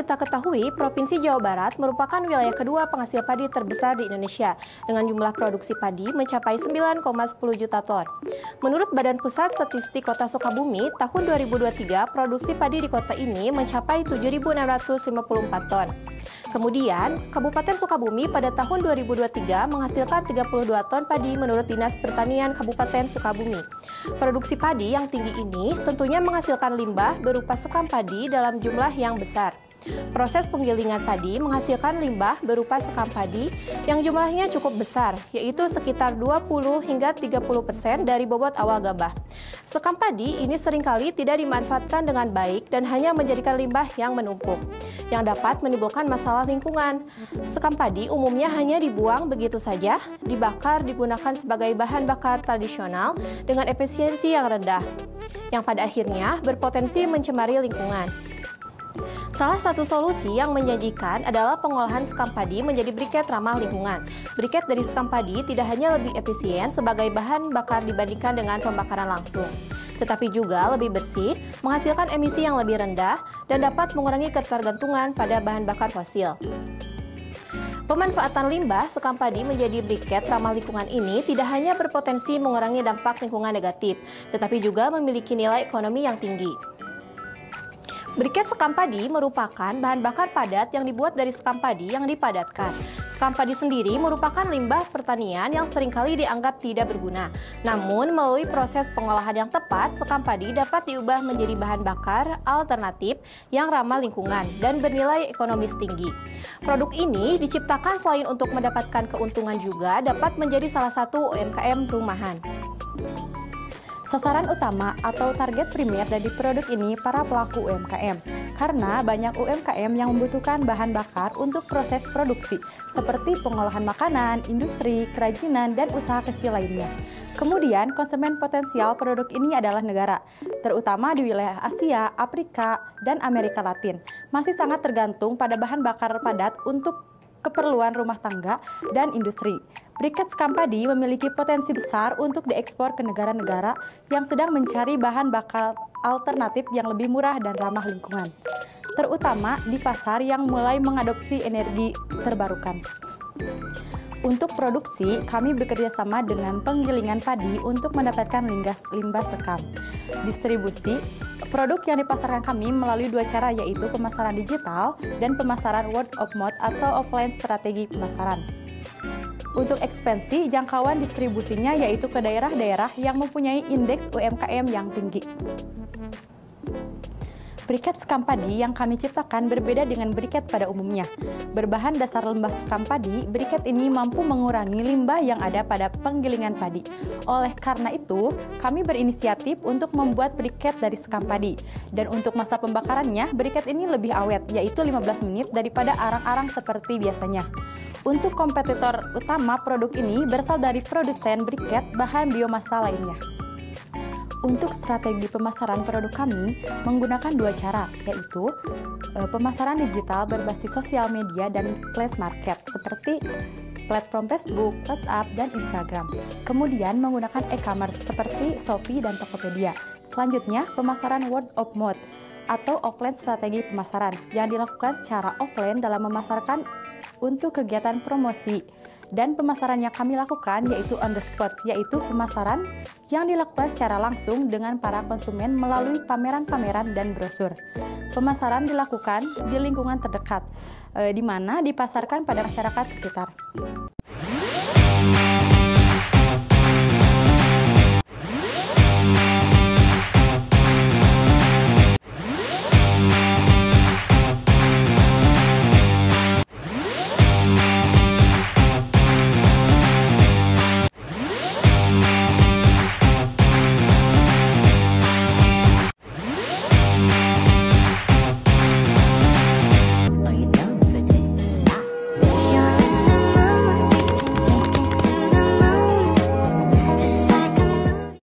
kita ketahui, Provinsi Jawa Barat merupakan wilayah kedua penghasil padi terbesar di Indonesia dengan jumlah produksi padi mencapai 9,10 juta ton. Menurut Badan Pusat Statistik Kota Sukabumi, tahun 2023 produksi padi di kota ini mencapai 7.654 ton. Kemudian, Kabupaten Sukabumi pada tahun 2023 menghasilkan 32 ton padi menurut Dinas Pertanian Kabupaten Sukabumi. Produksi padi yang tinggi ini tentunya menghasilkan limbah berupa sekam padi dalam jumlah yang besar. Proses penggilingan padi menghasilkan limbah berupa sekam padi yang jumlahnya cukup besar, yaitu sekitar 20 hingga 30% dari bobot awal gabah. Sekam padi ini seringkali tidak dimanfaatkan dengan baik dan hanya menjadikan limbah yang menumpuk, yang dapat menimbulkan masalah lingkungan. Sekam padi umumnya hanya dibuang begitu saja, dibakar digunakan sebagai bahan bakar tradisional dengan efisiensi yang rendah, yang pada akhirnya berpotensi mencemari lingkungan. Salah satu solusi yang menjanjikan adalah pengolahan sekam padi menjadi briket ramah lingkungan. Briket dari sekam padi tidak hanya lebih efisien sebagai bahan bakar dibandingkan dengan pembakaran langsung, tetapi juga lebih bersih, menghasilkan emisi yang lebih rendah, dan dapat mengurangi ketergantungan pada bahan bakar fosil. Pemanfaatan limbah sekam padi menjadi briket ramah lingkungan ini tidak hanya berpotensi mengurangi dampak lingkungan negatif, tetapi juga memiliki nilai ekonomi yang tinggi. Briket sekam padi merupakan bahan bakar padat yang dibuat dari sekam padi yang dipadatkan. Sekam padi sendiri merupakan limbah pertanian yang seringkali dianggap tidak berguna. Namun, melalui proses pengolahan yang tepat, sekam padi dapat diubah menjadi bahan bakar alternatif yang ramah lingkungan dan bernilai ekonomis tinggi. Produk ini diciptakan selain untuk mendapatkan keuntungan juga dapat menjadi salah satu UMKM rumahan. Sasaran utama atau target primer dari produk ini para pelaku UMKM, karena banyak UMKM yang membutuhkan bahan bakar untuk proses produksi, seperti pengolahan makanan, industri, kerajinan, dan usaha kecil lainnya. Kemudian, konsumen potensial produk ini adalah negara, terutama di wilayah Asia, Afrika, dan Amerika Latin, masih sangat tergantung pada bahan bakar padat untuk keperluan rumah tangga dan industri. Briket sekam padi memiliki potensi besar untuk diekspor ke negara-negara yang sedang mencari bahan bakar alternatif yang lebih murah dan ramah lingkungan, terutama di pasar yang mulai mengadopsi energi terbarukan. Untuk produksi, kami bekerja sama dengan penggilingan padi untuk mendapatkan limbah sekam. Distribusi, produk yang dipasarkan kami melalui dua cara, yaitu pemasaran digital dan pemasaran word of mouth atau offline strategi pemasaran. Untuk ekspansi, jangkauan distribusinya yaitu ke daerah-daerah yang mempunyai indeks UMKM yang tinggi. Briket sekam padi yang kami ciptakan berbeda dengan briket pada umumnya. Berbahan dasar limbah sekam padi, briket ini mampu mengurangi limbah yang ada pada penggilingan padi. Oleh karena itu, kami berinisiatif untuk membuat briket dari sekam padi. Dan untuk masa pembakarannya, briket ini lebih awet, yaitu 15 menit daripada arang-arang seperti biasanya. Untuk kompetitor utama produk ini berasal dari produsen briket bahan biomasa lainnya. Untuk strategi pemasaran produk kami menggunakan dua cara, yaitu pemasaran digital berbasis sosial media dan flash market seperti platform Facebook, WhatsApp, dan Instagram. Kemudian menggunakan e-commerce seperti Shopee dan Tokopedia. Selanjutnya, pemasaran word of mouth atau offline strategi pemasaran yang dilakukan secara offline dalam memasarkan untuk kegiatan promosi. Dan pemasaran yang kami lakukan yaitu on the spot, yaitu pemasaran yang dilakukan secara langsung dengan para konsumen melalui pameran-pameran dan brosur. Pemasaran dilakukan di lingkungan terdekat, di mana dipasarkan pada masyarakat sekitar.